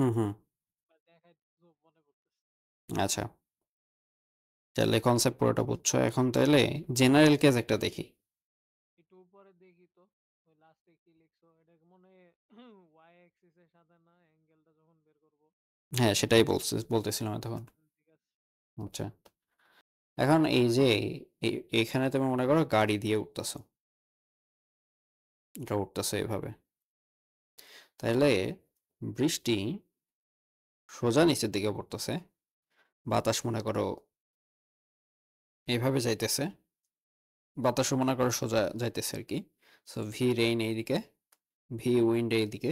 হুম হুম দেখাই তো মনে করতেছি। আচ্ছা, তাহলে কনসেপ্ট পুরোটা বুঝছো এখন। তাহলে জেনারেল কেস একটা দেখি। একটু উপরে দেখি তো, ওই লাস্টে কি লিখছো, এটা মনে হয় ওয়াই অ্যাক্সিস এর সাথে না, অ্যাঙ্গেলটা যখন বের করব। হ্যাঁ, সেটাই বলতেছিলাম তখন। ঠিক আছে। আচ্ছা, এখন এই যে এখানে তুমি মনে করো গাড়ি দিয়ে উঠতেছো, এটা উঠতেছে এভাবে। তাহলে বৃষ্টি সোজা নিচের দিকে পড়তেছে, বাতাস মনে করো এইভাবে যাইতেছে, বাতাসও মনে করো সোজা যাইতেছে আর কি। সো ভি রেইন এইদিকে, ভি উইন্ড এইদিকে,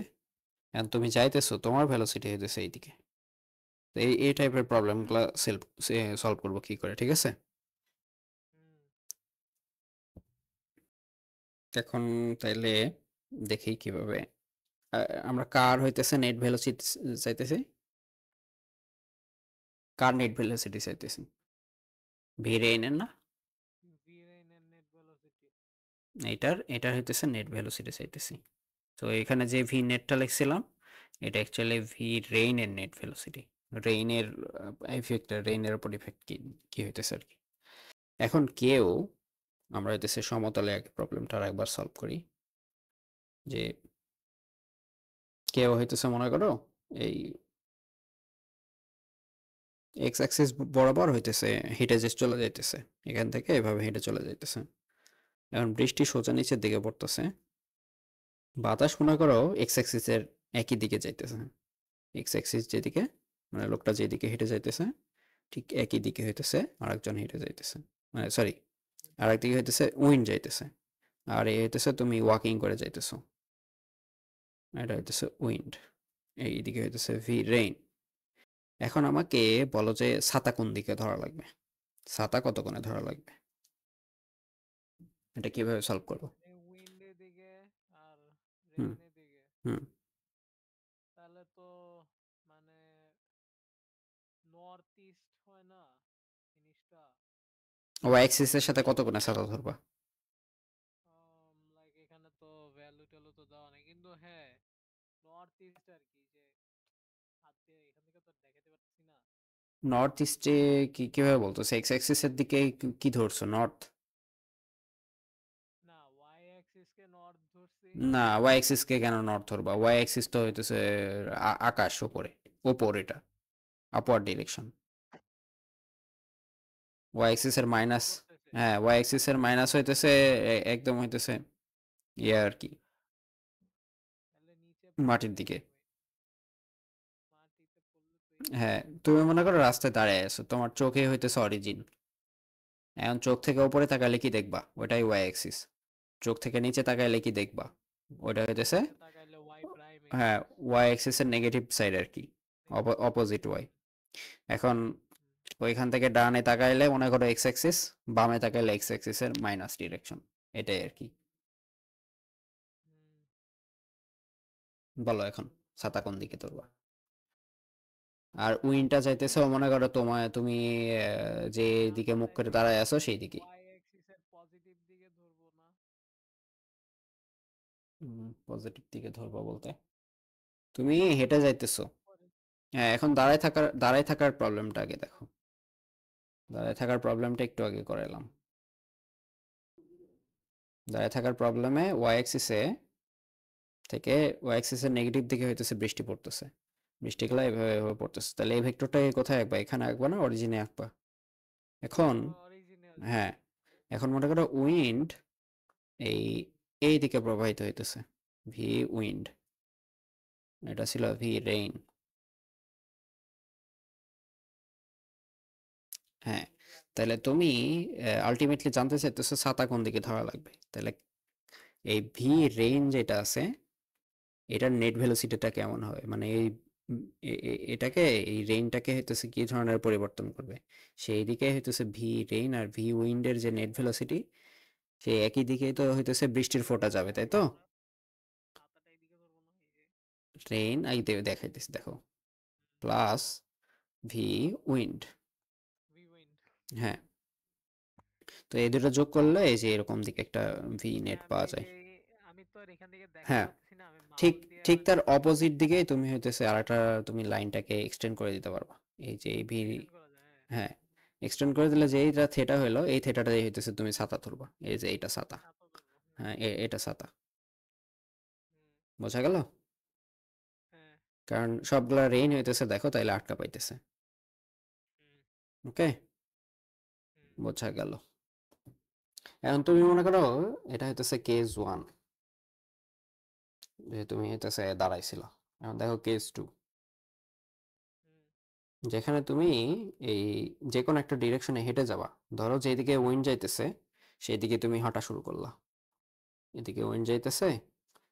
এখন তুমি যাইতেছো, তোমার ভেলোসিটি হইতেছে এইদিকে। তো এই টাইপের প্রবলেমগুলো সলভ করবো কি করে, ঠিক আছে? হুম। এখন তাইলে দেখি কিভাবে আমরা কার হইতেছে নেট ভেলোসিটি চাইতেছি, কার নেট ভেলোসিটি চাইতেছি, ভি রেইনের না, ভি রেইনের নেট ভেলোসিটি। এটার হইতেছে নেট ভেলোসিটি চাইতেছি। তো এখানে যে ভি নেটটা লিখছিলাম, এটা অ্যাকচুয়ালি ভি রেইনের নেট ভেলোসিটি। রেইনের ইফেক্ট, রেইনের উপর ইফেক্ট কি কি হইতেছে আর কি। এখন কেউ, আমরা হইতেছে সমতলে এক প্রবলেমটা একবার সলভ করি। যে কেউ হইতেছে মনে করো এই এক্স অ্যাক্সিস বরাবর হইতেছে হেঁটে যে চলে যাইতেছে, এখান থেকে এভাবে হেঁটে চলে যাইতেছে। এখন বৃষ্টি সোজা নিচের দিকে পড়তেছে, বাতাস মনে করো এক্স অ্যাক্সিসের একই দিকে যাইতেছে। এক্স অ্যাক্সিস যেদিকে, মানে লোকটা যেদিকে হেঁটে যাইতেছে ঠিক একই দিকে হইতেছে আরেকজন হেঁটে যাইতেছে, মানে সরি, আরেক দিকে হইতেছে উইন্ড যাইতেছে, আর এই হইতেছে তুমি ওয়াকিং করে যাইতেছো, এটা হইতেছে উইন্ড, এইদিকে হইতেছে ভি রেইন। এখন আমাকে বলো যে ছাতা কোন দিকে ধরা লাগবে, ছাতা কত কোণে ধরা লাগবে, এটা কিভাবে সলভ করবো? মানে উইন্ডের দিকে আর হুম রেইনের দিকে। হুম তাহলে তো মানে নর্থ ইস্ট হয় না জিনিসটা। ওয়াই অ্যাক্সিসের সাথে কত কোণে ছাতা ধরবা? লাইক এখানে তো ভ্যালু ট্যালু তো দেওয়া নেই, কিন্তু হ্যাঁ নর্থ ইস্ট আর কি, যে হাত দিয়ে এখান থেকে তো দেখাতে পারতেছি না। নর্থ ইস্টে কি কিভাবে বলতো, এক্স অ্যাক্সিসের দিকে কি ধরছো, নর্থ? না, ওয়াই অ্যাক্সিস কে নর্থ ধরছি। না, ওয়াই অ্যাক্সিস কে কেন নর্থ ধরবা? ওয়াই অ্যাক্সিস তো হইতেছে আকাশ, উপরে, উপর, এটা আপওয়ার্ড ডিরেকশন। ওয়াই অ্যাক্সিস এর নিচে মাইনাস, পড়তেছে। হ্যাঁ ওয়াই অ্যাক্সিস এর মাইনাস হইতেছে একদম হইতেছে ইয়ে আর কি, তাহলে নিচে মাটির পড়লে দিকে। মাটিতে পড়লে তো এখানে হ্যাঁ, তুমি মনে করো রাস্তায় দাঁড়ায় আছো, তোমার চোখে হইতেছে অরিজিন, এখন চোখ থেকে উপরে তাকালে কি দেখবা, ওটাই ওয়াই অ্যাক্সিস। চোখ থেকে নিচে তাকাইলে কি দেখবা, ওটা হইতেছে, নিচে তাকাইলে ওয়াই প্রাইম হ্যাঁ, অ্যাক্সিস। ওয়াই অ্যাক্সিস এর নেগেটিভ সাইড আর কি, নেগেটিভ সাইড। Opposite Y. এখন ওইখান থেকে ডানে তাকাইলে মনে করো এক্স অ্যাক্সিস, বামে তাকাইলে এক্স অ্যাক্সিস এর মাইনাস ডিরেকশন, এটাই আর কি। বলো এখন ছাতা কোন দিকে ধরবা? আর উইন্ডটা চাইতেছে মনে করো তুমি যে না দিকে মুখ মানে করে দাঁড়ায় আছো সেই দিকে। ওয়াই অ্যাক্সিস এর পজিটিভ দিকে ধরবো না। পজিটিভ দিকে ধরবা বলতে তুমি হেঁটে যাইতেছো। পরে হ্যাঁ, এখন দাঁড়ায় থাকার প্রবলেমটা আগে দেখো, দাঁড়ায় থাকার প্রবলেমটা একটু আগে করাইলাম। দাঁড়ায় থাকার প্রবলেমে ওয়াই অ্যাক্সিসে থেকে, ওয়াই অ্যাক্সিসের নেগেটিভ দিকে হইতেছে বৃষ্টি পড়তেছে, বৃষ্টিগুলো এভাবে এভাবে পড়তেছে, তাহলে এই ভেক্টরটাকে কোথায় আঁকবা, এখানে আঁকবা না অরিজিনে আঁকবা? এখন অরিজিনে আছে। হ্যাঁ, এখন মনে করো উইন্ড এই এই দিকে প্রবাহিত হইতেছে, ভি উইন্ড, এটা ছিল ভি রেইন। হ্যাঁ, তাহলে তুমি আলটিমেটলি জানতে চাইতেছো ছাতা কোন দিকে ধরা লাগবে, তাহলে এই ভি রেইন যেটা আছে এটার নেট ভেলোসিটিটা কেমন হবে, মানে এই এটাকে, এই রেইনটাকে হইতেছে কি ধরনের পরিবর্তন করবে, সেই দিকে হইতেছে ভি রেইন, আর ভি উইন্ডের যে নেট ভেলোসিটি সেই একই দিকেই তো হইতেছে বৃষ্টির ফোঁটা যাবে, তাই তো? ছাতাটা এদিকে ধরবো না, এই যে রেইন এই দেখাইতেছি দেখো, plus V wind. V wind. হ্যাঁ, তো এই দুটো যোগ করলে এই যে এরকম দিকে একটা ভি মানে নেট আমি পাওয়া এই যায়। যে আমি তো আর এখান থেকে দেখাতে হ্যাঁ, পারতেছি না। না, আমি ঠিক মাউস দিয়ে ঠিক তার হচ্ছে অপোজিট দিকেই তুমি হইতেছে আরেকটা তুমি লাইনটাকে এক্সটেন্ড করে দিতে পারবা। এই যে এই ভি, এক্সটেন্ড করা যায়, হ্যাঁ। হ্যাঁ, এক্সটেন্ড করে দিলে যে এইটা থেটা হলো, এই থেটাটাই হইতেছে তুমি ছাতা ধরবা। এই যে এইটা ছাতা, ছাতা ধরবো, হুম। হ্যাঁ, এটা ছাতা। হুম। বোঝা গেল? হ্যাঁ। কারণ সবগুলা রেইন হইতেছে দেখো তাইলে আটকা পাইতেছে। হুম। ওকে, হুম। বোঝা গেল। এখন তুমি মনে করো এটা হইতেছে কেস 1, যে তুমি হইতেছে দাঁড়াইছিল। এখন দেখো কেস 2, হুম। যেখানে তুমি এই যে কোনো একটা ডিরেকশনে হেঁটে যাবা। ধরো যেদিকে উইন্ড যাইতেছে সেই দিকে তুমি হাঁটা শুরু করলা। এদিকে উইন্ড যাইতেছে,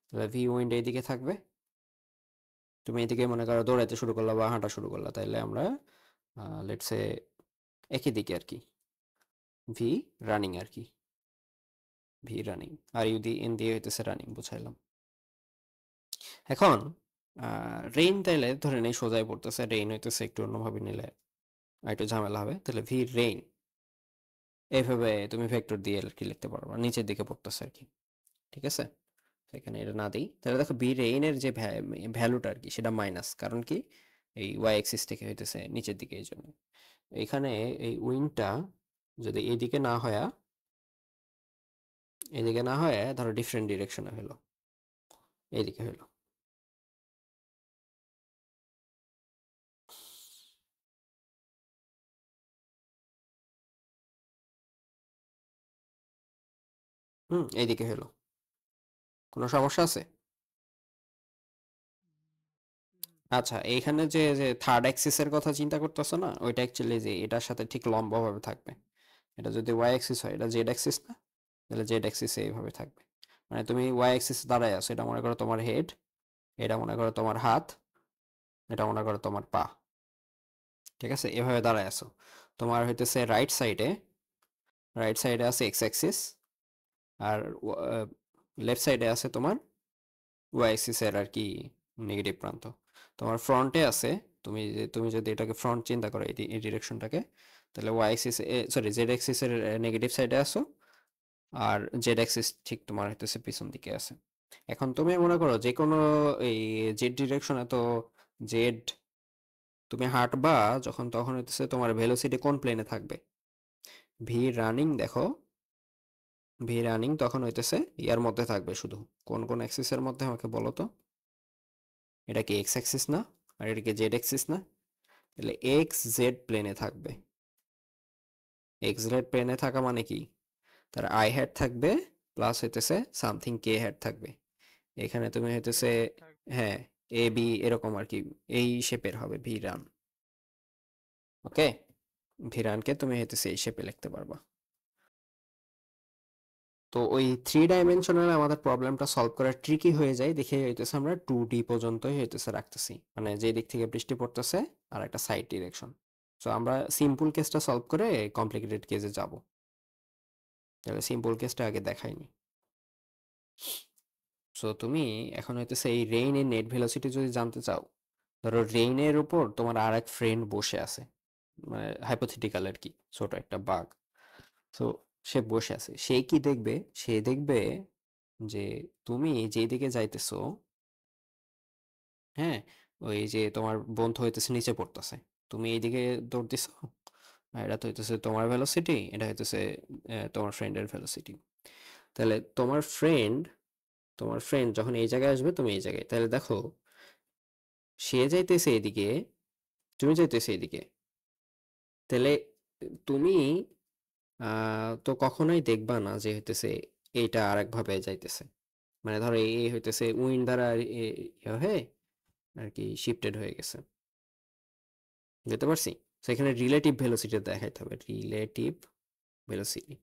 তাহলে ভি উইন্ড এইদিকে থাকবে। তুমি এদিকে মনে করো দৌড়াইতে শুরু করলা বা হাঁটা শুরু করলা, তাইলে আমরা লেটস সে একই দিকে আর কি, ভি রানিং আর কি, ভি রানিং আর ইউ দি এন দিয়ে হইতেছে রানিং, বুঝাইলাম। এখন রেইন তাইলে ধরে নেই সোজাই পড়তেছে, রেইন হইতেছে একটু অন্যভাবে নিলে একটু ঝামেলা হবে, তাহলে ভি রেইন এইভাবে তুমি ভেক্টর দিয়ে আর কি লিখতে পারবা, নিচের দিকে পড়তেছে আর কি। ঠিক আছে, এখানে এটা না দিই, তাহলে দেখো বি রেইনের যে ভ্যালুটা আর কি সেটা মাইনাস, কারণ কি এই ওয়াই এক্সিস থেকে হইতেছে নিচের দিকে, এই জন্য এখানে এই উইন্ডটা যদি এইদিকে না হয়, এদিকে না হয় ধরো ডিফারেন্ট ডিরেকশনে হলো, এইদিকে হলো, এইদিকে হলো, কোনো সমস্যা আছে? হুম। আচ্ছা, এইখানে যে যে থার্ড অ্যাক্সিসের কথা চিন্তা করতেছো না, ওইটা অ্যাকচুয়ালি যে এটার সাথে ঠিক লম্বভাবে থাকবে। এটা যদি ওয়াই অ্যাক্সিস হয়, এটা জেড অ্যাক্সিস না, তাহলে জেড অ্যাক্সিসে এইভাবে থাকবে। মানে তুমি ওয়াই অ্যাক্সিস দাঁড়ায় আছো, এটা মনে করো তোমার হেড, এটা মনে করো তোমার হাত, এটা মনে করো তোমার পা। ঠিক আছে, এভাবে দাঁড়ায় আছো। তোমার হইতেছে রাইট সাইডে আছে এক্স অ্যাক্সিস, আর লেফট সাইডে আছে তোমার ওয়াই অ্যাক্সিসের আর কি নেগেটিভ প্রান্ত। তোমার ফ্রন্টে আছে, তুমি যদি এটাকে ফ্রন্ট চিন্তা করো, এই ডিরেকশনটাকে, তাহলে ওয়াই অ্যাক্সিস, সরি জেড অ্যাক্সিসের নেগেটিভ সাইডে আসো, আর জেড অ্যাক্সিস ঠিক তোমার হইতেছে পিছন দিকে আছে। এখন তুমি মনে করো যে কোনো এই জেড ডিরেকশনে তো জেড তুমি হাঁটবা যখন, তখন হইতেছে তোমার ভেলোসিটি কোন প্লেনে থাকবে? ভি রানিং, দেখো ভি রানিং তখন হইতেছে ইয়ার মধ্যে থাকবে শুধু। কোন কোন অ্যাক্সিসের মধ্যে আমাকে বলো তো? এটা কি এক্স অ্যাক্সিস না, আর এটা কি জেড অ্যাক্সিস না? তাহলে এক্স জেড প্লেনে থাকবে। এক্স জেড প্লেনে থাকা মানে কি, তার আই হ্যাড থাকবে প্লাস হইতেছে সামথিং কে হ্যাড থাকবে। এখানে তুমি কে হইতেছে, হেড থাকবে। হ্যাঁ, এ বি এরকম আর কি, এই শেপের হবে ভি রান। ওকে, ভি রানকে তুমি হইতেছে এই শেপে লিখতে পারবা। তো ওই 3 ডাইমেনশনাল আমাদের প্রবলেমটা সলভ করা ট্রিকি হয়ে যায় দেখে হইতেছে আমরা 2D পর্যন্তই হইতেছে রাখতেছি, মানে যে দিক থেকে বৃষ্টি পড়তেছে আর একটা সাইড ডিরেকশন। সো আমরা সিম্পল কেসটা সলভ করে কমপ্লিকেটেড কেসে যাব। তাহলে সিম্পল কেসটা আগে দেখাইনি। সো তুমি এখন হইতেছে এই রেইনের নেট ভেলোসিটি যদি জানতে চাও, ধরো রেইনের উপর তোমার আর এক ফ্রেন্ড বসে আছে, মানে হাইপোথেটিক্যাল আর কি, ছোট একটা বাঘ। তো সে বসে আছে, সে কি দেখবে? সে দেখবে যে তুমি যেদিকে যাইতেছো, হ্যাঁ, ওই যে তোমার বন্ধু হইতেছে নিচে পড়তেছে, তুমি এইদিকে দৌড় দিছো, আর এটা তো হইতেছে তোমার ভেলোসিটি, এটা হইতেছে তোমার ফ্রেন্ডের ভেলোসিটি। তাহলে তোমার ফ্রেন্ড যখন এই জায়গায় আসবে, তুমি এই জায়গায়, তাহলে দেখো সে যাইতেছে এদিকে, তুমি যাইতেছে এদিকে, তাহলে তুমি তো কখনোই দেখবা না যে হইতেছে এইটা আরেক ভাবে যাইতেছে। মানে ধরো এই হইতেছে উইন্ড দ্বারা ইয়ে হয়ে আর কি শিফটেড হয়ে গেছে, বুঝতে পারছি। সেখানে রিলেটিভ ভেলোসিটি দেখাইতে হবে, রিলেটিভ ভেলোসিটি,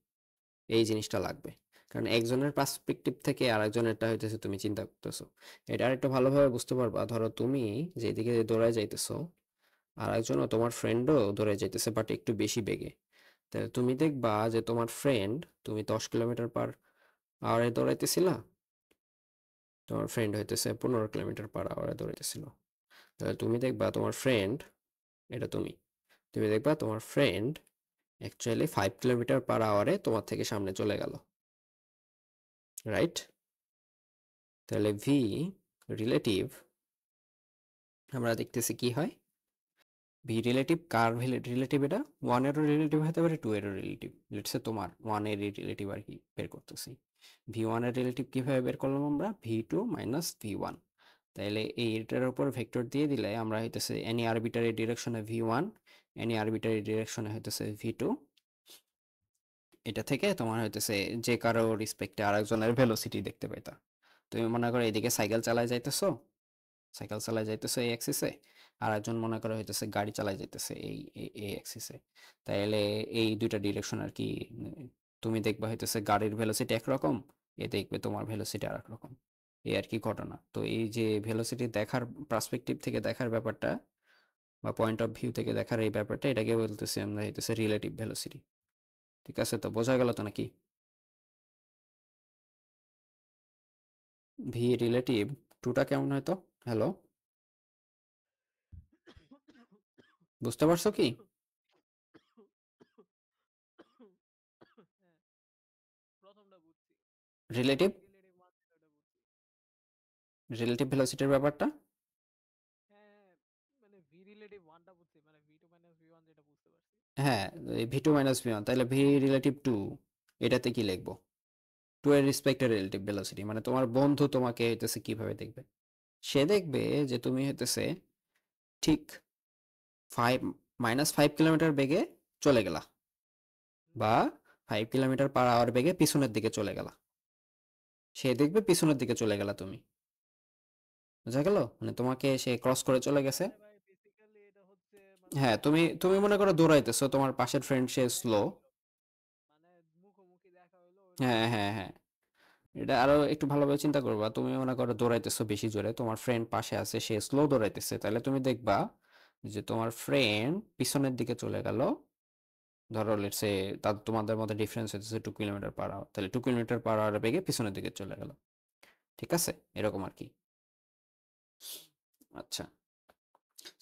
এই জিনিসটা লাগবে। কারণ একজনের পার্সপেক্টিভ থেকে আরেকজনেরটা হইতেছে তুমি চিন্তা করতেছো। এটা আরেকটু ভালোভাবে বুঝতে পারবা, ধরো তুমি যেদিকে দৌড়ায় যাইতেছো, আর একজনও তোমার ফ্রেন্ডও দৌড়ায় যাইতেছে বাট একটু বেশি বেগে। তাহলে তুমি দেখবা যে তোমার ফ্রেন্ড, তুমি 10 কিলোমিটার পার আওয়ারে দৌড়াইতেছিলা, তোমার ফ্রেন্ড হইতেছে 15 কিলোমিটার পার আওয়ারে দৌড়াইতেছিল। তাহলে তুমি দেখবা তোমার ফ্রেন্ড, এটা তুমি দেখবা তোমার ফ্রেন্ড অ্যাকচুয়ালি 5 কিলোমিটার পার আওয়ারে তোমার থেকে সামনে চলে গেল, রাইট? তাহলে ভি রিলেটিভ আমরা দেখতেছি কি হয়, ভি রিলেটিভ কার রিলেটিভ, এটা 1 এরও রিলেটিভ হতে পারে 2 এরও রিলেটিভ। লেটস সে তোমার 1 এর রিলেটিভ আর কি বের করতেছি। v1 এর রিলেটিভ কিভাবে বের করলাম আমরা, v2 মাইনাস v1। তাইলে এইটার উপর ভেক্টর দিয়ে দিলে আমরা হইতেছে এনি আরবিটারি ডিরেকশনে v1, এনি আরবিটারি ডিরেকশনে হইতেছে v2। এটা থেকে তোমার হইতেছে যে কারো রেসপেক্টে আরেকজনের ভেলোসিটি দেখতে পাইতা। তুমি মনে করো এদিকে সাইকেল চালায় যাইতেছো, সাইকেল চালায় যাইতেছে এই অ্যাক্সিসে, আর একজন মনে করো হইতেছে গাড়ি চালায় যাইতেছে এই অ্যাক্সিসে। তাইলে এই দুইটা ডিরেকশন আর কি, তুমি দেখবা হইতেছে গাড়ির ভেলোসিটি একরকম, এ দেখবে তোমার ভেলোসিটি আর এক রকম, এই আর কি ঘটনা। তো এই যে ভেলোসিটি দেখার পার্সপেক্টিভ থেকে দেখার ব্যাপারটা বা পয়েন্ট অফ ভিউ থেকে দেখার এই ব্যাপারটা, এটাকে বলতেছি আমরা হইতেছে রিলেটিভ ভেলোসিটি। ঠিক আছে, তো বোঝা গেল তো নাকি? ভি রিলেটিভ টুটা কেমন হয়তো? হ্যালো, বুঝতে পারছো কি? হ্যাঁ, প্রথমটা বুঝছি। রিলেটিভ ভি রিলেটিভ ওয়ান যেটা ওটা বুঝছি। রিলেটিভ ভেলোসিটির ব্যাপারটা, হ্যাঁ, মানে ভি রিলেটিভ ওয়ানটা বুঝছি, মানে ভি2 মাইনাস ভি ওয়ান যেটা বুঝতে পারছি। হ্যাঁ, V two minus V one, তাহলে ভি রিলেটিভ টু এটাতে কি লিখবো? টু এর রেসপেক্টে রিলেটিভ ভেলোসিটি, মানে তোমার বন্ধু তোমাকে হইতেছে কিভাবে দেখবে, সে দেখবে যে তুমি হইতেছে ঠিক 5 বেগে চলে গেলা, হুম, বা 5 কিলোমিটার/আওয়ার বেগে পিছনের দিকে চলে গেলা। সে দেখবে পিছনের দিকে চলে গেলা তুমি, বুঝা গেল? মানে তোমাকে সে ক্রস করে চলে গেছে। মানে ভাই বেসিক্যালি এটা হচ্ছে মানে হ্যাঁ, তুমি মনে করো দৌড়াইতেছো, তোমার পাশের ফ্রেন্ড সে দেখা স্লো। হইলো, মানে মুখোমুখি দেখা হইলো ওইরকম হ্যাঁ, আর কি। হ্যাঁ, হ্যাঁ। এটা আরো একটু ভালোভাবে চিন্তা করবা, তুমি মনে করো দৌড়াইতেছো বেশি জোরে, তোমার ফ্রেন্ড পাশে আছে সে স্লো দৌড়াইতেছে, তাহলে তুমি দেখবা যে তোমার ফ্রেন্ড পিছনের দিকে চলে গেল। ধরো লেটস সে তোমাদের মধ্যে ডিফারেন্স হচ্ছে 2 কিলোমিটার/আওয়ার, তাহলে 2 কিলোমিটার/আওয়ার বেগে পিছনের দিকে চলে গেল। ঠিক আছে, এরকম আর কি। হুম, আচ্ছা,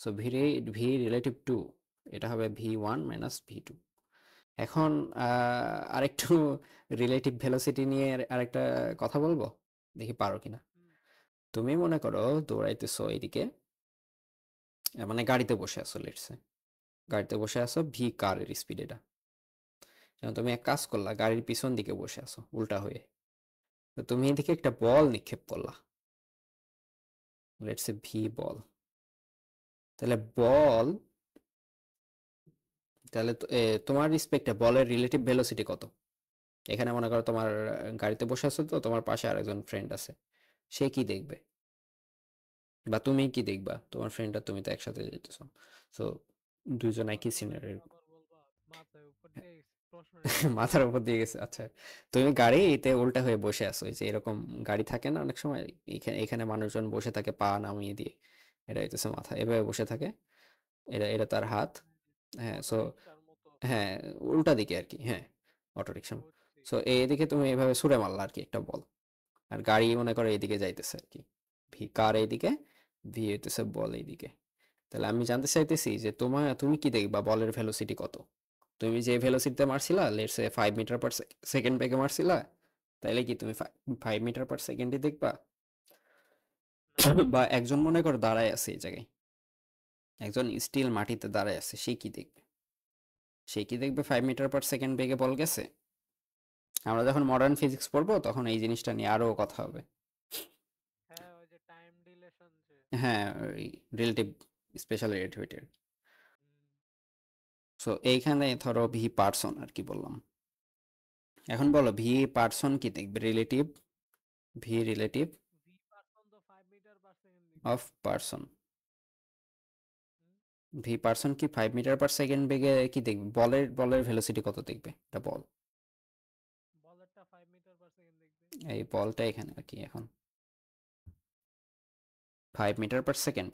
সো ভি রিলেটিভ টু এটা হবে v1 মাইনাস v2। এখন আরেকটু রিলেটিভ ভেলোসিটি নিয়ে আরেকটা কথা বলবো, দেখি পারো কিনা। হুম, তুমি মনে করো দৌড়াইতেছো এইদিকে, মানে গাড়িতে বসে আছো, লেটসে গাড়িতে বসে আছো ভি কারের স্পিড এটা। যেমন তুমি এক কাজ করলা, গাড়ির পিছন দিকে বসে আছো উল্টা হয়ে, তো তুমি এদিকে একটা বল নিক্ষেপ করলা, লেটসে ভি বল। তাহলে বল, তাহলে তোমার রেসপেক্টে বলের রিলেটিভ ভেলোসিটি কত? এখানে মনে করো তোমার গাড়িতে বসে আছো, তো তোমার পাশে আরেকজন ফ্রেন্ড আছে, সে কি দেখবে বা তুমি কি দেখবা? তোমার ফ্রেন্ড আর তুমি তো একসাথে যেতেছো, তো দুইজন আবার একই মানে সিনারির। আবার বলবা মাথায় উপর দিয়ে প্রশ্নটা একটু বুঝলাম মাথার না। উপর দিয়ে গেছে, আচ্ছা। তুমি গাড়িতে উল্টা হয়ে বসে আছো, এই যে এরকম গাড়ি থাকে না অনেক সময়, এখানে এখানে মানুষজন বসে থাকে পা নামিয়ে দিয়ে, এটা হইতেছে মাথা, এভাবে বসে থাকে, এটা এটা তার হাত। হ্যাঁ, অটো সো রিক্সার মতো হ্যাঁ, উল্টা দিকে আর কি, হ্যাঁ, অটো রিক্সা। বুঝছি। সো এইদিকে তুমি এভাবে ছুড়ে মারলা আর কি একটা বল, আর গাড়ি মনে করো এইদিকে যাইতেছে আর কি, ভি কার এইদিকে, ভি হইতেছে বল এইদিকে। তাহলে আমি জানতে চাইতেছি যে তুমি কি দেখবা বলের ভেলোসিটি কত? তুমি যে ভেলোসিটিতে মারছিলা, লেটস সে 5 মিটার/সেকেন্ড বেগে মারছিলা, তাইলে কি তুমি 5 মিটার/সেকেন্ডই দেখবা? না, বা একজন মনে করো দাঁড়ায় আছে এই জায়গায়, একজন স্টিল মাটিতে দাঁড়ায় আছে, সে কি দেখবে? সে কি দেখবে 5 মিটার/সেকেন্ড বেগে বল গেছে? আমরা যখন মডার্ন ফিজিক্স পড়বো তখন এই জিনিসটা নিয়ে আরো কথা হবে। হ্যাঁ ওই যে টাইম ডিলেশন যে। হ্যাঁ, ওই রিলেটিভ স্পেশাল রিলেটিভিটি। হুম, সো এইখানে ধরো ভি পার্সন আর কি বললাম, এখন বলো ভি পার্সন কি দেখবে relative, V relative V person তো 5 মিটার পার সেকেন্ড দেখবে। Of person, hmm, V person কি 5 মিটার/সেকেন্ড বেগে কি দেখবে? বলের ভেলোসিটি কত দেখবে এটা বল, বলেরটা 5 মিটার পার সেকেন্ড দেখবে। এই বলটা এখানে আর কি এখন 5 মিটার/সেকেন্ড,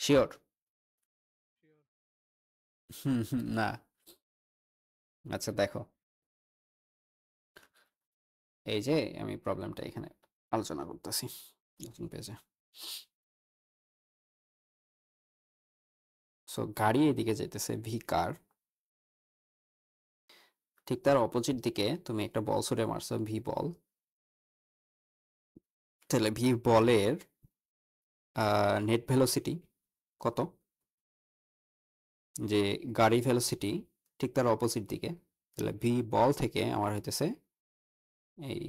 শিওর? শিওর। হুম, হুম, না। আচ্ছা দেখো, এই যে আমি প্রবলেমটা এখানে আলোচনা করতেছি নতুন পেজে। সো গাড়ি এদিকে যেতেছে ভি কার, ঠিক তার অপোজিট দিকে তুমি একটা বল ছুড়ে মারছো ভি বল, তাহলে ভি বলের নেট ভেলোসিটি কত, যে গাড়ি ভেলোসিটি ঠিক তার অপোজিট দিকে, তাহলে ভি বল থেকে আমার হইতেছে এই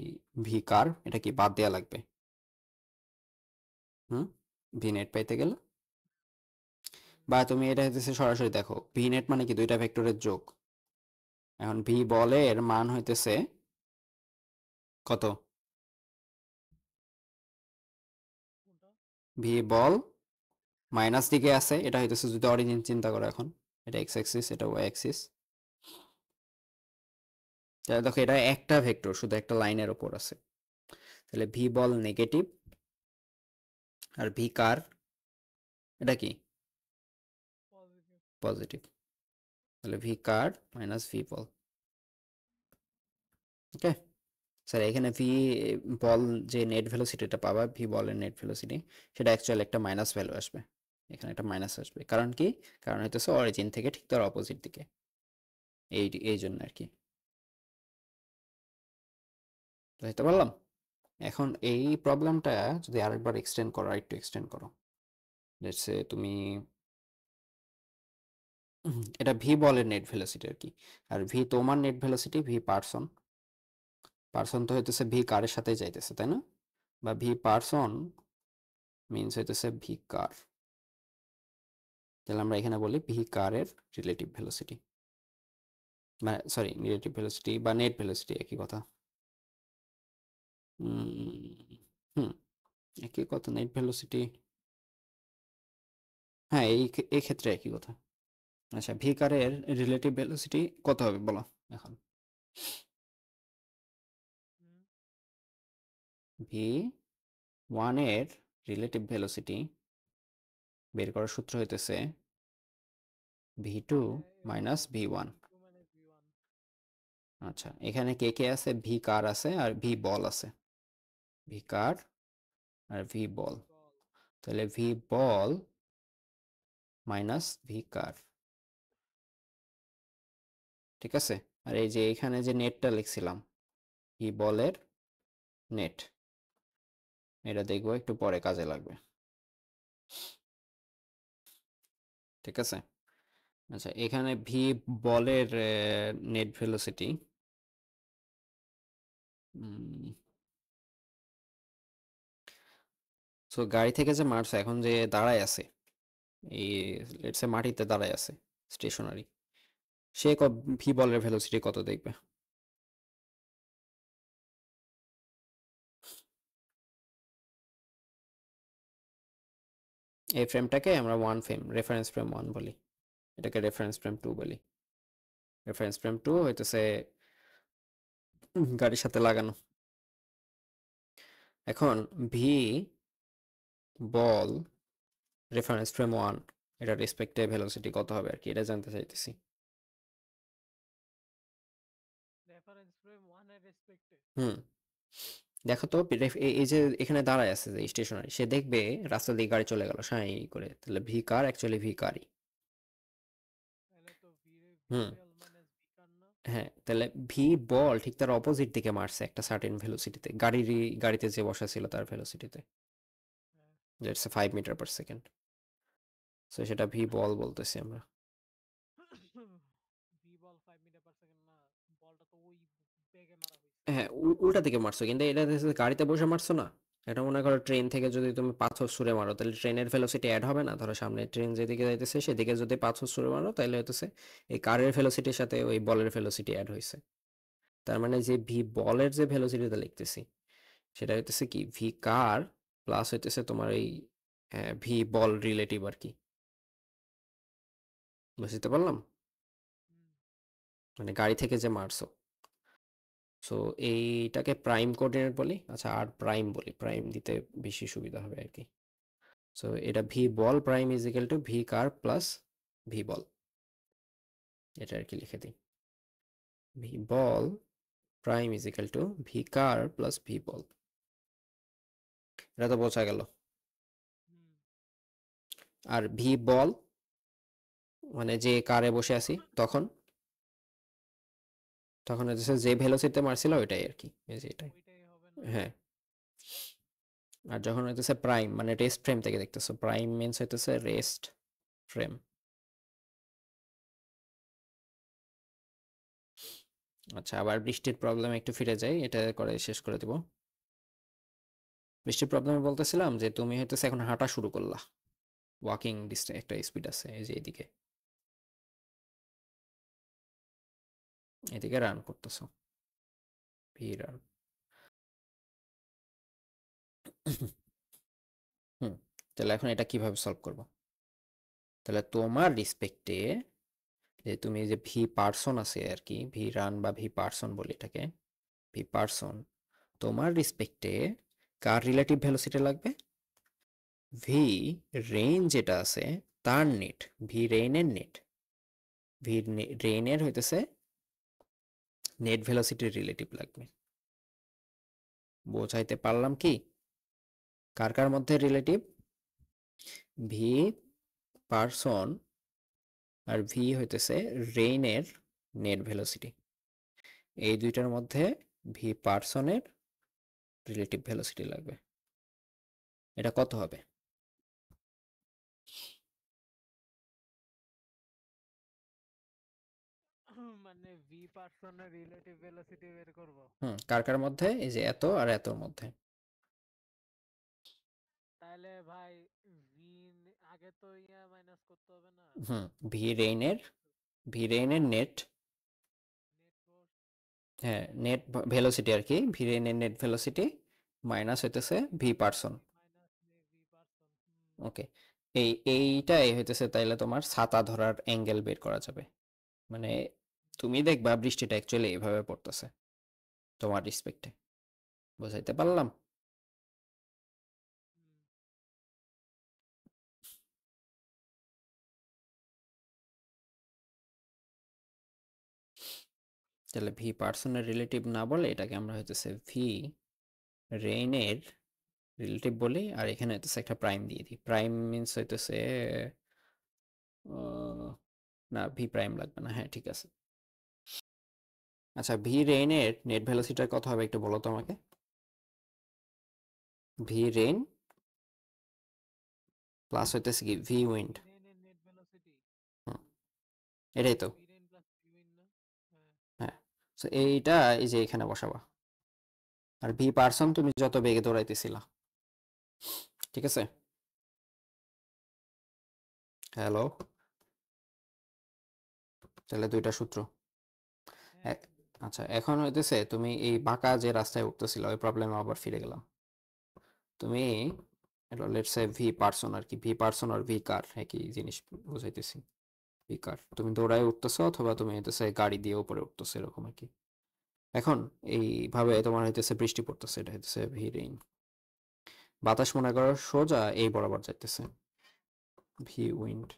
ভি কার, এটা কি বাদ দেওয়া লাগবে? হুম, ভি নেট পাইতে গেলে, বা তুমি এটা হইতেছে সরাসরি দেখো, ভি নেট মানে কি দুইটা ভেক্টরের যোগ। এখন ভি বলের মান হইতেছে কত, কোনটা? ভি বল মাইনাস দিকে আছে, এটা হইতেছে যদি অরিজিন চিন্তা করো, এখন এটা এক্স অ্যাক্সিস, এটা ওয়াই অ্যাক্সিস, তাহলে দেখো এটা একটা ভেক্টর শুধু একটা লাইনের ওপর আছে, তাহলে ভি বল নেগেটিভ, আর ভি কার এটা কি পজিটিভ। পজিটিভ, তাহলে ভি কার মাইনাস ভি বল। ওকে স্যার, এখানে ভি বল যে নেট ভেলোসিটিটা পাবা, ভি বলের নেট ভেলোসিটি, সেটা অ্যাকচুয়ালি একটা মাইনাস ভ্যালু আসবে, এখানে একটা মাইনাস আসবে, কারণ কি, কারণ হইতেছে অরিজিন থেকে ঠিক তার অপোজিট দিকে, এই জন্য আর কি, বুঝতে পারলাম? এখন এই প্রবলেমটা যদি আরেকবার এক্সটেন্ড করো, আরেকটু এক্সটেন্ড করো, লেটস সে তুমি এটা ভি বলের নেট ভেলোসিটি আর কি, আর ভি তোমার net velocity, V person, person তো হইতেছে ভি কারের সাথে যাইতেছে, তাই না? বা ভি পার্সন মিনস হইতেছে ভি কার, তাহলে আমরা এখানে বলি ভি কারের রিলেটিভ ভেলোসিটি, মানে সরি রিলেটিভ ভেলোসিটি বা নেট ভেলোসিটি একই কথা। হুম, একই কথা, নেট ভেলোসিটি, হ্যাঁ এই ক্ষেত্রে একই কথা। আচ্ছা, ভি কারের রিলেটিভ ভেলোসিটি কত হবে বলো এখন? ভি ওয়ান এর রিলেটিভ ভেলোসিটি বের করার সূত্র হইতেছে V two minus V one. V2 মানে V1। আচ্ছা, এখানে কে কে আছে, ভি কার আছে আর ভি বল আছে, ভি কার আর ভি বল, বল। তাহলে ভি বল মাইনাস ভি কার, ঠিক আছে? আর এই যে এখানে যে নেটটা লিখছিলাম, ভি বলের নেট, এটা দেখবো একটু পরে কাজে লাগবে, ঠিক আছে? আচ্ছা, এখানে ভি বলের নেট ভেলোসিটি, সো গাড়ি থেকে যে মারছে, এখন যে দাঁড়ায় আছে, এই লেটসে মাটিতে দাঁড়ায় আছে স্টেশনারি, সে ভি বলের ভেলোসিটি কত দেখবে? এই ফ্রেমটাকে আমরা one frame, reference frame one বলি, এটাকে রেফারেন্স ফ্রেম টু বলি। রেফারেন্স ফ্রেম টু হইতেছে গাড়ির সাথে লাগানো। এখন ভি বল রেফারেন্স ফ্রেম ওয়ান, এটা রেসপেক্টে ভেলোসিটি কত হবে আর কি, এটা জানতে চাইতেছি। রেফারেন্স ফ্রেম 1 এর রেসপেক্টে। হুম, দেখো তো এই যে এখানে দাঁড়ায় আছে যে স্টেশনারি, সে দেখবে রাস্তা দিয়ে গাড়ি চলে গেল সাই করে, তাহলে ভি কার অ্যাকচুয়ালি ভি কারই। তাহলে তো হুম, ভিএল মাইনাস ভি কার না? হ্যাঁ, তাহলে ভি বল ঠিক তার অপোজিট দিকে মারছে একটা সার্টেন ভেলোসিটিতে, গাড়িতে যে বসা ছিল তার ভেলোসিটিতে, হ্যাঁ। Let's say 5 meter per second, so সেটা ভি বল বলতেছি আমরা। V ball 5 meter per second না, বলটা তো ওই বেগে মারা হয়েছে। হ্যাঁ, উল্টা দিকে মারছো, কিন্তু এটা হচ্ছে গাড়িতে বসে মারছো না, এটা মনে করো ট্রেন থেকে যদি তুমি পাথর ছুঁড়ে মারো, তাহলে ট্রেনের ভেলোসিটি অ্যাড হবে না? ধরো সামনে ট্রেন যেদিকে যাইতেছে সেদিকে যদি পাথর ছুঁড়ে মারো, তাহলে হইতেছে এই কারের ভেলোসিটির সাথে ওই বলের ভেলোসিটি অ্যাড হয়েছে, তার মানে যে ভি বলের যে ভেলোসিটিটা লিখতেছি, সেটা হইতেছে কি ভি কার প্লাস হইতেছে তোমার এই ভি বল রিলেটিভ আর কি, বুঝতে পারলাম? হুম। মানে গাড়ি থেকে যে মারছো, সো এইটাকে প্রাইম কোঅর্ডিনেট বলি, আচ্ছা আর প্রাইম বলি, প্রাইম দিতে বেশি সুবিধা হবে আর কি। সো এটা V ball prime is equal to V car plus V ball, এটা আর কি লিখে দিই, V ball prime is equal to V car plus V ball, এটা তো বোঝা গেল। হুম। আর ভি বল মানে যে কারে বসে আছি তখন, তখন হচ্ছে যে ভেলোসিটিতে মারছিল ওইটাই আর কি, এই যে এটাই। ওইটাই হবে না? হ্যাঁ, আর যখন হইতেছে প্রাইম মানে রেস্ট ফ্রেম থেকে দেখতেছো, প্রাইম মিন্স হইতেছে রেস্ট ফ্রেম। আচ্ছা, আবার বৃষ্টির প্রবলেম একটু ফিরে যাই, এটা করে শেষ করে দিব। বৃষ্টির প্রবলেমে বলতেছিলাম যে তুমি হইতেছে এখন হাঁটা শুরু করলা, ওয়াকিং ডিস্টেন্স একটা স্পিড আছে, এই যে এদিকে এদিকে রান করতেছো, ভি রান। হুম, তাহলে এখন এটা কিভাবে সলভ করব? তাহলে তোমার রিসপেক্টে যে তুমি যে ভি পার্সন আছে আর কি, ভি রান বা ভি পার্সন বলি এটাকে, ভি পার্সন, তোমার রিসপেক্টে কার রিলেটিভ ভেলোসিটি লাগবে? ভি রেইন যেটা আছে তার নেট, ভি রেইনের নেট, ভি রেইনের হইতেছে নেট ভেলোসিটির রিলেটিভ লাগবে। বোঝাইতে পারলাম কি? কার কার মধ্যে রিলেটিভ? ভি পার্সন আর ভি হইতেছে রেইনের নেট ভেলোসিটি, এই দুইটার মধ্যে ভি পার্সনের রিলেটিভ ভেলোসিটি লাগবে। এটা কত হবে? মানে ভি পার্সনের রিলেটিভ ভেলোসিটি বের করব। কার কার মধ্যে? এই যে এত আর এতর মধ্যে। তাহলে ভাই ভি আগে তো ইয়া মাইনাস করতে হবে না, হুম ভি রেইনের, ভি রেইনের নেট, নেট ফোর্স হ্যাঁ নেট ভেলোসিটি আর কি, ভি রেইনের নেট ভেলোসিটি মাইনাস হইতেছে V person. Minus V person. Okay, এইটাই হইতেছে তাইলে তোমার ছাতা ধরার অ্যাঙ্গেল বের করা যাবে। মানে তুমি দেখবা বৃষ্টিটা অ্যাকচুয়ালি এইভাবে পড়তেছে তোমার রিসপেক্টে। বুঝাইতে পারলাম? তাহলে ভি পার্সনের রিলেটিভ না বলে এটাকে আমরা হইতেছে ভি রেইনের রিলেটিভ বলি, আর এখানে হইতেছে একটা প্রাইম দিয়ে দিই। প্রাইম মিন্স হইতেছে না ভি প্রাইম লাগবে না, হ্যাঁ ঠিক আছে। আচ্ছা, ভি রেইনের নেট ভেলোসিটির কত হবে একটু বলো তো আমাকে। ভি রেইন প্লাস হইতেছে কি ভি উইন্ড। ভিরেনের নেট ভেলোসিটি, এটাই তো। ভিরেন প্লাস ভিউইন না? হ্যাঁ। হ্যাঁ, তো এইটা এই যে এখানে বসাবা, আর ভি পার্সন তুমি যত বেগে দৌড়াইতেছিলা, ঠিক আছে? হ্যালো, তাহলে দুইটা সূত্র। হ্যাঁ। এ- আচ্ছা, এখন হইতেছে তুমি এই বাঁকা যে রাস্তায় উঠতেছিল ওই প্রবলেমে আবার ফিরে গেলাম। তুমি লেটস সে ভি পার্সন আর কি, ভি পার্সন আর ভি কার একই জিনিস বুঝাইতেছি। ভি কার তুমি দৌড়ায় উঠতেছো অথবা তুমি হইতেছে গাড়ি দিয়ে উপরে উঠতেছো এরকম আর কি। এখন এইভাবে তোমার হইতেছে বৃষ্টি পড়তেছে, এটা হইতেছে ভি রেইন। বাতাস মনে করো সোজা এই বরাবর যাইতেছে, ভি উইন্ড।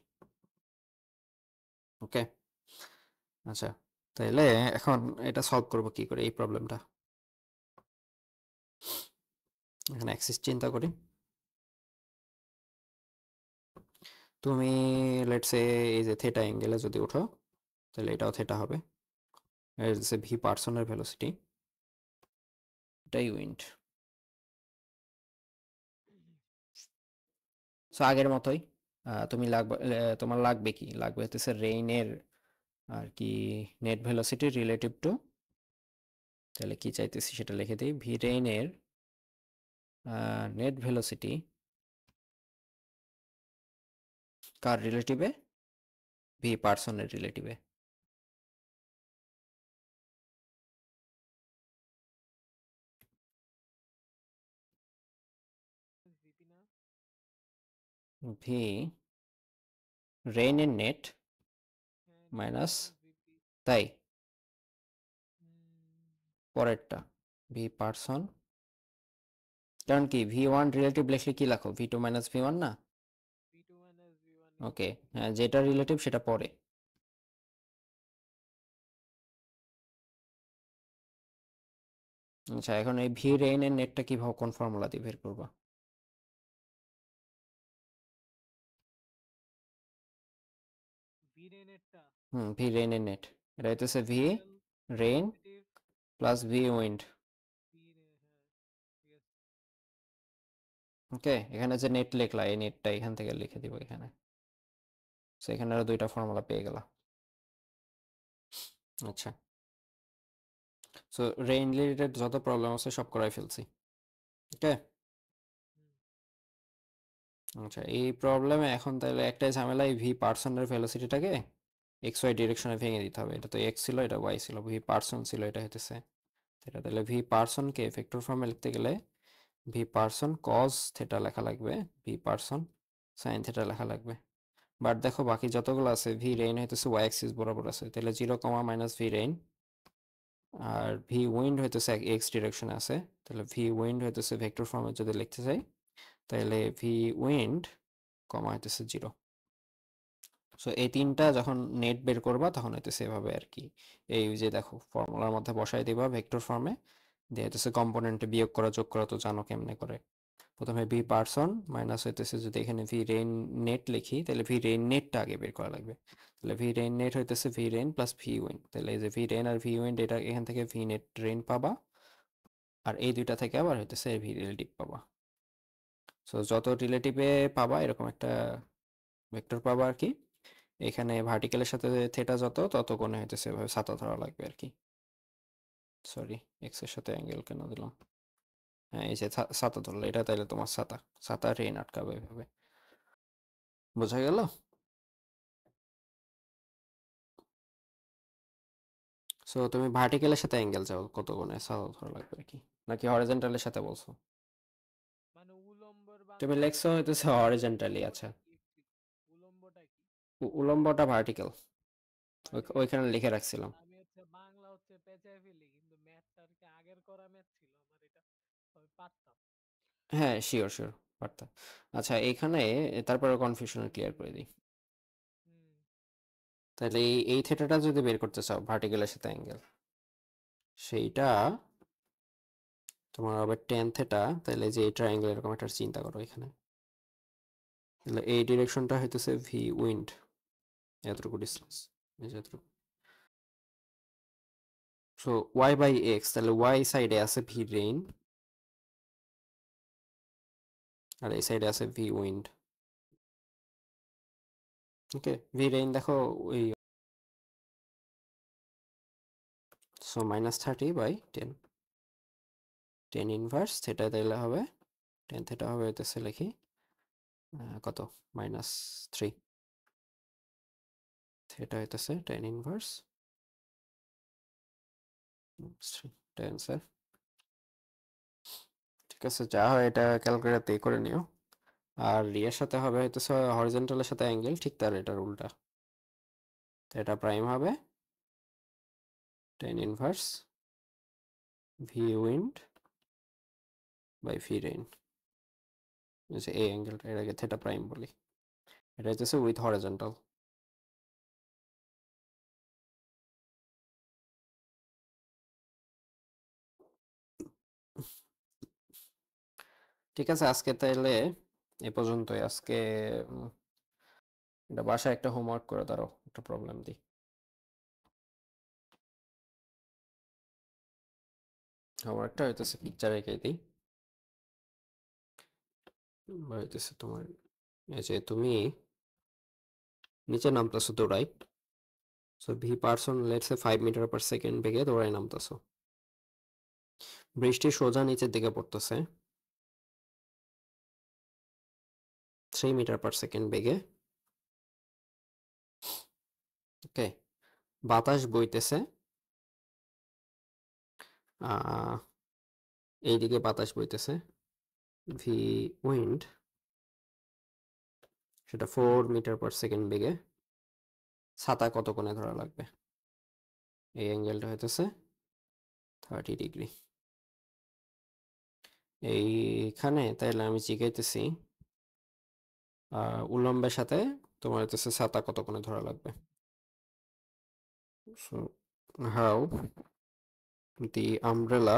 ওকে, আচ্ছা, তাইলে এখন এটা সলভ করবো কি করে এই প্রবলেমটা? এখানে অ্যাক্সিস চিন্তা করি। তুমি লেটস সে এই যে থেটা অ্যাঙ্গেলে যদি ওঠো তাহলে এটাও থেটা হবে, এর যে ভি পার্সনের ভেলোসিটি, এটাই উইন্ড। সো আগের মতোই তুমি লাগবে, তোমার লাগবে কি লাগবে হতেছে রেইনের আর কি নেট ভেলোসিটি রিলেটিভ টু, তাহলে কি চাইতেছি সেটা লিখে দিই, ভি রেইনের নেট ভেলোসিটি কার রিলেটিভে? ভি পার্সনের রিলেটিভে। জিপি না? ভি রেইনের নেট হ্যাঁ, নেট মাইনাস, মাইনাস জিপি। তাই পরেরটা ভি পার্সন, কারণ কি ভি ওয়ান রিলেটিভ লিখলে কি লেখো, V two minus V one না? V two minus V one okay, equal. হ্যাঁ যেটা রিলেটিভ সেটা পরে। আচ্ছা, এখন এই ভি রেইন এর নেটটা কিভাবে কোন ফর্মুলা দিয়ে বের করবা? ভিরেনেরটা ভি রেইন এর নেট, এটা হইতেছে V real rain positive plus V wind. V, হ্যাঁ ঠিক আছে। ওকে, এখানে যে নেট লিখলা এই নেটটা এখান থেকে লিখে দিব এখানে। সো এখানে আরো দুইটা ফর্মুলা পেয়ে গেলা। আচ্ছা, সো রেইন রিলেটেড যত প্রবলেম আছে সব করাই ফেলছি। ওকে, হুম। আচ্ছা এই প্রবলেমে এখন তাহলে একটাই ঝামেলা, এই ভি পার্সনের ভেলোসিটিটাকে এক্স ওয়াই ডিরেকশনে ভেঙে দিতে হবে। এটা তো এক্স ছিল, এটা ওয়াই ছিল, ভি পার্সন ছিল, এটা হইতেছে থিটা। তাহলে ভি পার্সনকে ভেক্টর ফর্মে লিখতে গেলে ভি পার্সন কজ থিটা লেখা লাগবে, ভি পার্সন সাইন থিটা লেখা লাগবে। বাট দেখো বাকি যতগুলো আছে, ভি রেইন হইতেছে ওয়াই অ্যাক্সিস বরাবর আছে, তাহলে 0, মাইনাস ভি রেইন। আর ভি উইন্ড হইতেছে এক্স ডিরেকশনে আছে, তাহলে ভি উইন্ড হইতেছে ভেক্টর ফর্মে যদি লিখতে চাই তাহলে ভি উইন্ড কমা হইতেছে 0। সো এই তিনটা যখন নেট বের করবা তখন হইতেছে এভাবে আর কি। এই যে দেখো ফর্মুলার মধ্যে বসাই দিবা ভেক্টর ফর্মে, দিয়ে হইতেছে কম্পোনেন্টে বিয়োগ করা যোগ করা তো জানো কেমনে করে। প্রথমে ভি পার্সন মাইনাস হইতেছে, যদি এখানে ভি রেইন নেট লিখি তাহলে ভি রেইন নেটটা আগে বের করা লাগবে। তাহলে ভি রেইন নেট হইতেছে V rain plus V wind, তাহলে এই যে ভি রেইন আর ভি উইন্ড এটা এখান থেকে ভি নেট রেইন পাবা, আর এই দুইটা থেকে আবার হইতেছে ভি রিলেটিভ পাবা। সো যত রিলেটিভে পাবা এরকম একটা ভেক্টর পাবা আর কি। এখানে ভার্টিক্যালের সাথে থেটা যত তত কোণে হইতেছে এভাবে ছাতা ধরা লাগবে আর কি। সরি, এক্স এর সাথে অ্যাঙ্গেল কেন দিলাম? হ্যাঁ এই যে ছাতা ধরলে এটা, তাইলে তোমার ছাতা, ছাতা রেইন আটকাবে এভাবে। বোঝা গেল? সো তুমি ভার্টিক্যালের সাথে অ্যাঙ্গেল চাও কত কোণে ছাতা ধরা লাগবে আর কি, নাকি হরিজন্টালের সাথে বলছো? মানে উলম্বর তুমি বাংলা লেখছো হইতেছে হরিজন্টালি। আচ্ছা, উলম্বটা কি? উলম্বটা ভার্টিক্যাল, ভার্টিক্যাল। ওইখানে লিখে রাখছিলাম। আমি হচ্ছে বাংলা হচ্ছে পেঁচায় ফেলি, কিন্তু ম্যাথটা আর কি আগের করা ম্যাথ ছিল আমার, এটা আমি পারতাম। হ্যাঁ শিওর শিওর, পারতা। আচ্ছা এইখানে তারপরে কনফিউশন ক্লিয়ার করে দিই। হুম। তাহলে এই থেটাটা যদি বের করতে চাও ভার্টিক্যালের সাথে অ্যাঙ্গেল, সেইটা তোমার হবে টেন থেটা। তাহলে যে এই ট্রায়াঙ্গেল এরকম একটা চিন্তা করো এখানে, তাহলে এই ডিরেকশনটা হইতেছে ভি উইন্ড, এতটুকু ডিস্টেন্স, এই যে এতটুকু। সো ওয়াই বাই এক্স, তাহলে ওয়াই সাইডে আছে ভি রেইন আর এই সাইডে আছে ভি উইন্ড। ওকে, ভি রেইন দেখো ওই, সো -30/10, 10 ইনভার্স থেটা তাইলে হবে 10 থেটা হবে হইতেছে লিখি কত, -3 থেটা হইতেছে 10 ইনভার্স 3, এটা অ্যান্সার। ঠিক আছে, যা হয় এটা ক্যালকুলেটর করে নিও। আর ইয়ের সাথে হবে হইতেছে হরিজন্টালের সাথে অ্যাঙ্গেল, ঠিক তার এটার উল্টা, তো এটা প্রাইম হবে 10 inverse V wind by V rain. যে এই অ্যাঙ্গেলটা এটাকে থেটা প্রাইম বলি, এটা হইতেছে উইথ হরিজন্টাল। ঠিক আছে, আজকে তাইলে এ পর্যন্তই। আজকে উম, এটা বাসায় একটা হোমওয়ার্ক করে দাঁড়াও, একটা প্রবলেম দিই। হোমওয়ার্কটা হইতেছে পিকচার এঁকে দিই, বা হইতেছে তোমার এই যে তুমি নিচে নামতেছো দৌড়াই, so V person let's say 5 meter per second বেগে দৌড়াই নামতেছো, বৃষ্টি সোজা নিচের দিকে পড়তেছে 3 মিটার পার সেকেন্ড বেগে। ওকে, বাতাস বইতেছে আহ এইদিকে বাতাস বইতেছে, ভি উইন্ড সেটা 4 মিটার পার সেকেন্ড বেগে। ছাতা কত কোণে ধরা লাগবে? এই অ্যাঙ্গেলটা হইতেছে 30 ডিগ্রি। এইখানে তাইলে আমি জিগাইতেছি উল্লম্বের সাথে তোমার হইতেছে ছাতা কত কোণে ধরা লাগবে। So how the umbrella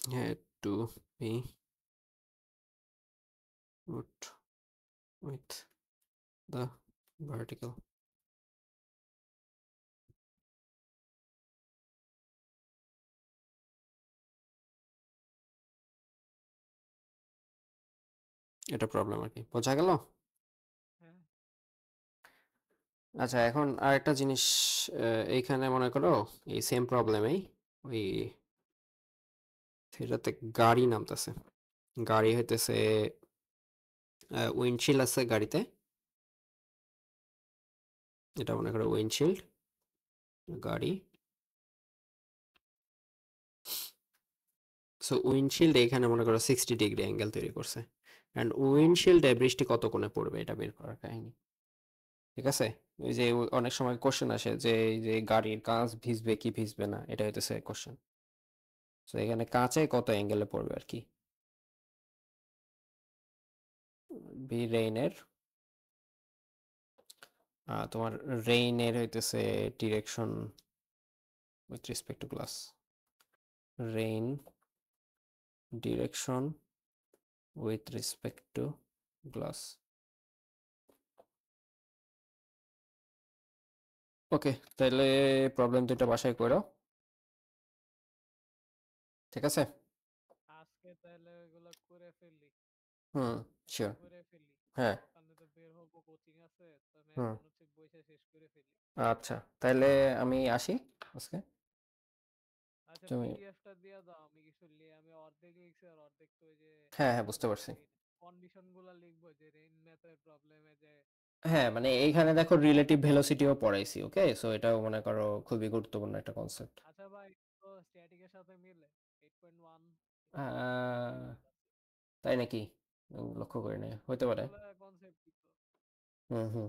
had to be put with the vertical এটা প্রবলেম আর কি, বোঝা গেল? হ্যাঁ। আচ্ছা, এখন আরেকটা জিনিস, এইখানে মনে করো এই সেম প্রবলেমেই ওই সেটাতে গাড়ি নামতেছে, গাড়ি হইতেছে উইন্ডশিল্ড আছে গাড়িতে, এটা মনে করো উইন্ডশিল্ড গাড়ি। সো উইন্ডশিল্ড এখানে মনে করো 60 ডিগ্রি অ্যাঙ্গেল তৈরি করছে, অ্যান্ড উইন্ডশিল্ডে বৃষ্টি কত কোণে পড়বে এটা বের করার কাহিনী। ঠিক আছে, ওই যে অনেক সময় কোশ্চেন আসে যে এই যে গাড়ির কাঁচ ভিজবে কি ভিজবে না, এটা হইতেছে কোশ্চেন। তো এখানে কাঁচে কত অ্যাঙ্গেলে পড়বে আর কি, বি রেইনের, তোমার রেইনের হইতেছে direction with respect to glass, rain direction with respect to glass. Okay, তাহলে প্রবলেম দুইটা বাসায় করো, ঠিক আছে? আজকে তাহলে ওইগুলো করে ফেললি, হুম, শিওর। করে ফেলি। হ্যাঁ। কালকে তো বের হবো, কোচিং আছে, তো আমি হুম, এখন হচ্ছে বইসা শেষ করে ফেলি। আচ্ছা, তাহলে আমি আসি আজকে। আচ্ছা, তুমি, পিডিএফটা দিয়ে দাও, আমি কিছু আমি অর্ধেক লিখছি আর অর্ধেক তো ওই যে হ্যাঁ হ্যাঁ বুঝতে পারছি। কন্ডিশন গুলা লিখবো, যে রেইন মেথড প্রবলেমে যে হ্যাঁ, মানে এইখানে দেখো রিলেটিভ ভেলোসিটিও পড়াইছি, ওকে, সো এটাও মনে করো খুবই গুরুত্বপূর্ণ একটা কনসেপ্ট। আচ্ছা ভাই, তো স্ট্যাটিকের সাথে মিলে 8.1 আহ, তাই নাকি? লক্ষ্য করি নাই, হইতে পারে। এগুলা কনসেপ্ট। হুম হুম।